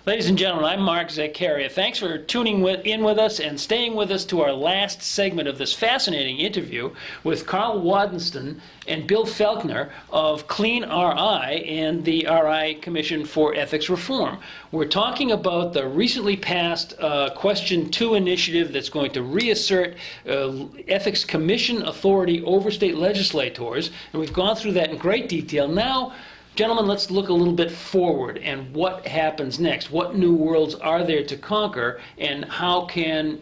Ladies and gentlemen, I'm Mark Zaccaria. Thanks for tuning in with us and staying with us to our last segment of this fascinating interview with Carl Wadenston and Bill Felkner of Clean RI and the RI Commission for Ethics Reform. We're talking about the recently passed Question 2 initiative that's going to reassert Ethics Commission authority over state legislators, and we've gone through that in great detail. Now, gentlemen, let's look a little bit forward and what happens next. What new worlds are there to conquer, and how can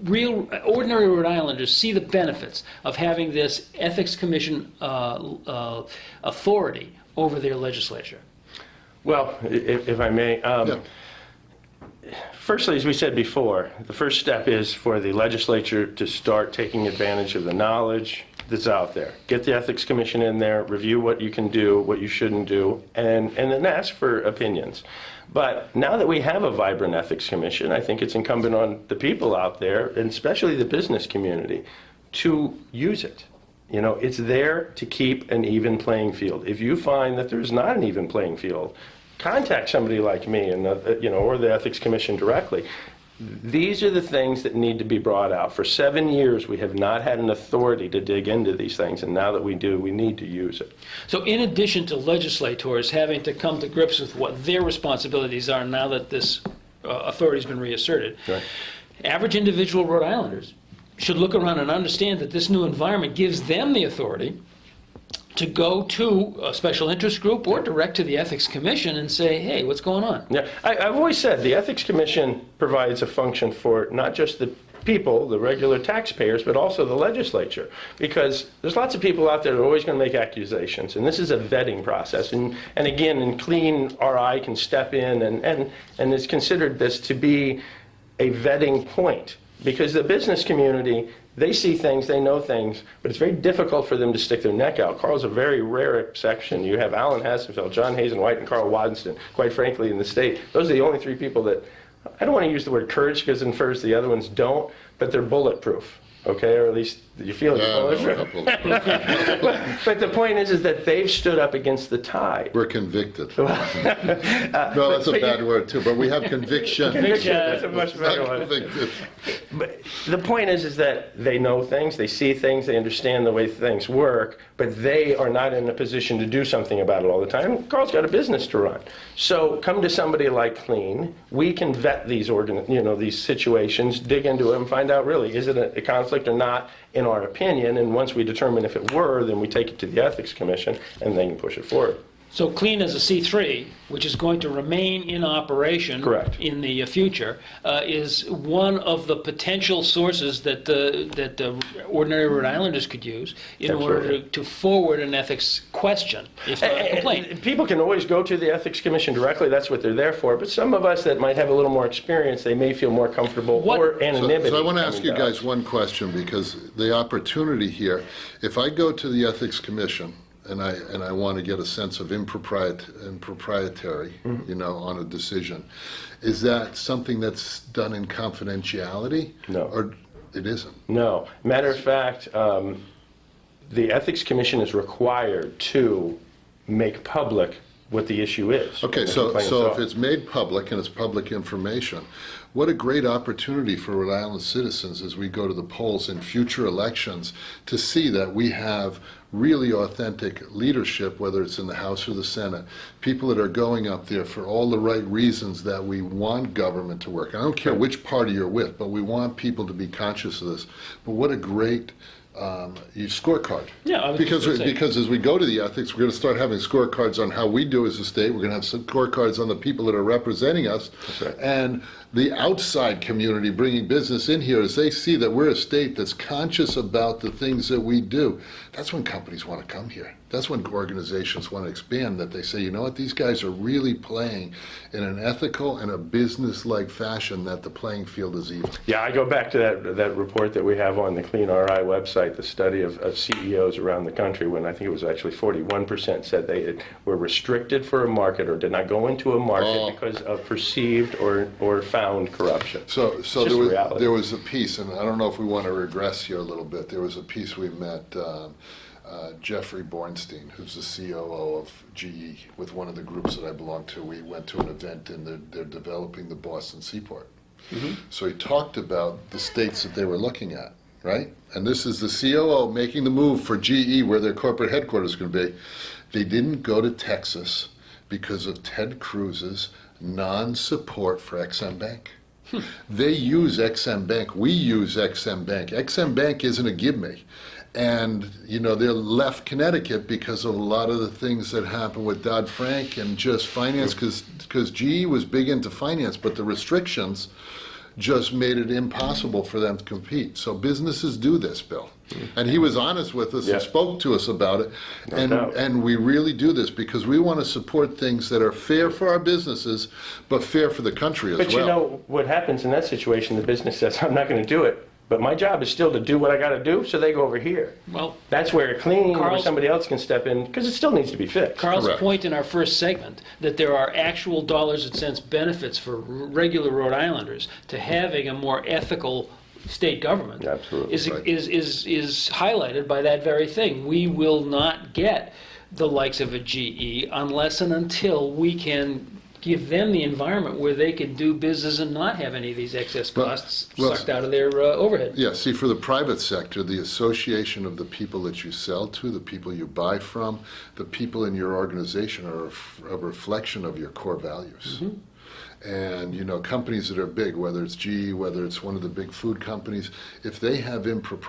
ordinary Rhode Islanders see the benefits of having this Ethics Commission authority over their legislature? Well, if I may, firstly, as we said before, the first step is for the legislature to start taking advantage of the knowledge that's out there. Get the Ethics Commission in there, review what you can do, what you shouldn't do, and then ask for opinions. But now that we have a vibrant Ethics Commission, I think it's incumbent on the people out there, and especially the business community, to use it. You know, it's there to keep an even playing field. If you find that there's not an even playing field, contact somebody like me and or the Ethics Commission directly. These are the things that need to be brought out. For 7 years, we have not had an authority to dig into these things, and now that we do, we need to use it. So in addition to legislators having to come to grips with what their responsibilities are now that this authority has been reasserted, right, average individual Rhode Islanders should look around and understand that this new environment gives them the authority to go to a special interest group or direct to the Ethics Commission and say, hey, what's going on? Yeah, I've always said the Ethics Commission provides a function for not just the people, the regular taxpayers, but also the legislature. Because there's lots of people out there that are always going to make accusations, and this is a vetting process. And again, in Clean RI can step in and is considered this to be a vetting point. Because the business community, they see things, they know things, but it's very difficult for them to stick their neck out. Carl's a very rare exception. You have Alan Hassenfeld, John Hazen White, and Carl Wadenston, quite frankly, in the state. Those are the only three people that, I don't want to use the word courage because it infers the other ones don't, but they're bulletproof. Okay, or at least you feel it's bulletproof. But the point is that they've stood up against the tide. We're convicted. No, that's a bad word too, but we have conviction. Conviction, that's a much better one. But the point is that they know things, they see things, they understand the way things work, but they are not in a position to do something about it all the time. Carl's got a business to run. So come to somebody like Clean. We can vet these these situations, dig into them, find out really, is it a conflict or not, in our opinion, and once we determine if it were, then we take it to the Ethics Commission and they can push it forward. So Clean as a C3, which is going to remain in operation Correct. in the future, is one of the potential sources that ordinary Rhode Islanders could use in Absolutely. order to forward an ethics question, if not a complaint. People can always go to the Ethics Commission directly. That's what they're there for. But some of us that might have a little more experience, they may feel more comfortable or anonymity. So I want to ask you guys one question, because the opportunity here, if I go to the Ethics Commission and I want to get a sense of proprietary, on a decision, is that something that's done in confidentiality? No. Or it isn't? No. Matter of fact, the Ethics Commission is required to make public what the issue is. Okay, so if it's made public and it's public information, what a great opportunity for Rhode Island citizens as we go to the polls in future elections to see that we have really authentic leadership, whether it's in the House or the Senate, people that are going up there for all the right reasons that we want government to work. I don't care which party you're with, but we want people to be conscious of this. But what a great scorecard. Yeah, because as we go to the ethics, we're going to start having scorecards on how we do as a state. We're going to have some scorecards on the people that are representing us, and the outside community bringing business in here as they see that we're a state that's conscious about the things that we do. That's when companies want to come here. That's when organizations want to expand, that they say, you know what, these guys are really playing in an ethical and a business-like fashion, that the playing field is even. Yeah, I go back to that report that we have on the Clean RI website, the study of CEOs around the country, when I think it was actually 41% said they were restricted for a market or did not go into a market because of perceived or found corruption. So there was a piece, and I don't know if we want to regress here a little bit. There was a piece we met Jeffrey Bornstein, who's the COO of GE, with one of the groups that I belong to. We went to an event and they're developing the Boston Seaport. So he talked about the states that they were looking at, right? And this is the COO making the move for GE where their corporate headquarters is going to be. They didn't go to Texas because of Ted Cruz's non-support for XM Bank. They use XM Bank. We use XM Bank. XM Bank isn't a give me. And, you know, they left Connecticut because of a lot of the things that happened with Dodd-Frank and just finance, because GE was big into finance, but the restrictions just made it impossible for them to compete. So businesses do this, Bill. And he was honest with us and spoke to us about it. And we really do this because we want to support things that are fair for our businesses, but fair for the country as well. But you know, what happens in that situation, the business says, I'm not going to do it. But my job is still to do what I got to do, so they go over here. Well, that's where clean or somebody else can step in, because it still needs to be fixed. Carl's point in our first segment, that there are actual dollars and cents benefits for regular Rhode Islanders to having a more ethical state government is highlighted by that very thing. We will not get the likes of a GE unless and until we can give them the environment where they can do business and not have any of these excess costs sucked out of their overhead. Yeah, see, for the private sector, the association of the people that you sell to, the people you buy from, the people in your organization are a reflection of your core values. And, you know, companies that are big, whether it's GE, whether it's one of the big food companies, if they have you got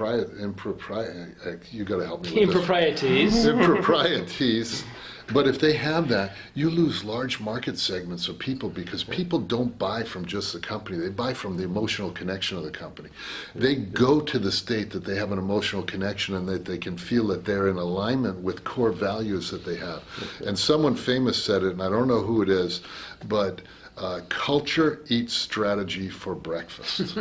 to help me with Improprieties. Improprieties. But if they have that, you lose large market segments of people because people don't buy from just the company. They buy from the emotional connection of the company. They go to the state that they have an emotional connection and that they can feel that they're in alignment with core values that they have. And someone famous said it, and I don't know who it is, but culture eats strategy for breakfast.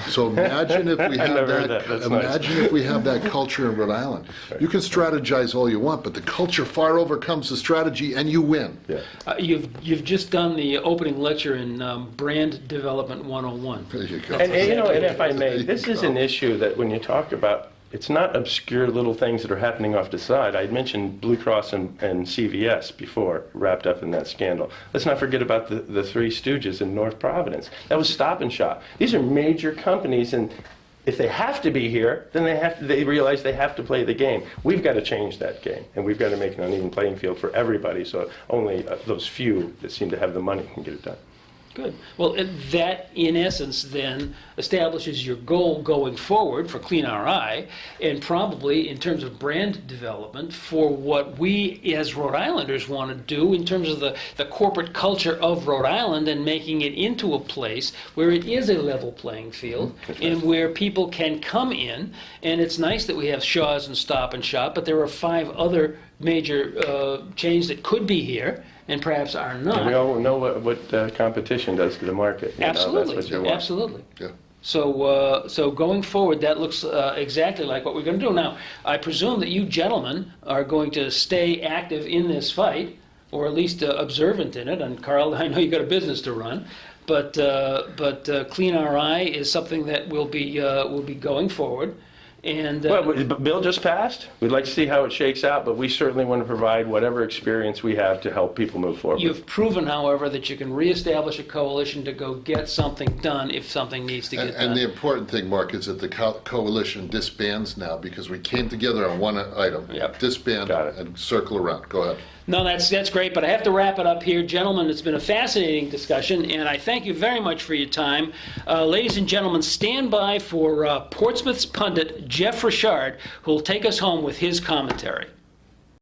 So imagine if we have that. Imagine if we have that culture in Rhode Island. You can strategize all you want, but the culture far overcomes the strategy, and you win. You've just done the opening lecture in Brand Development 101. There you go. And you know, and if I may, this is an issue that when you talk about, it's not obscure little things that are happening off the side. I mentioned Blue Cross and CVS before, wrapped up in that scandal. Let's not forget about the Three Stooges in North Providence. That was Stop and Shop. These are major companies, and if they have to be here, then they realize they have to play the game. We've got to change that game, and we've got to make an uneven playing field for everybody, so only those few that seem to have the money can get it done. Good. Well, that, in essence, then establishes your goal going forward for Clean RI, and probably in terms of brand development for what we as Rhode Islanders want to do in terms of the corporate culture of Rhode Island and making it into a place where it is a level playing field and where people can come in. And it's nice that we have Shaw's and Stop and Shop, but there are 5 other major chains that could be here and perhaps are not. And we all know what competition does to the market. Absolutely, that's what you want. absolutely. Yeah. So going forward, that looks exactly like what we're going to do. Now, I presume that you gentlemen are going to stay active in this fight, or at least observant in it. And Carl, I know you've got a business to run, but Clean RI is something that will be going forward. And well, the bill just passed. We'd like to see how it shakes out, but we certainly want to provide whatever experience we have to help people move forward. You've proven, however, that you can reestablish a coalition to go get something done if something needs to get done. And the important thing, Mark, is that the coalition disbands now because we came together on one item. Yep. Disband and circle around. Go ahead. No, that's great, but I have to wrap it up here. Gentlemen, it's been a fascinating discussion, and I thank you very much for your time. Ladies and gentlemen, stand by for Portsmouth's pundit, Jeff Richard, who will take us home with his commentary.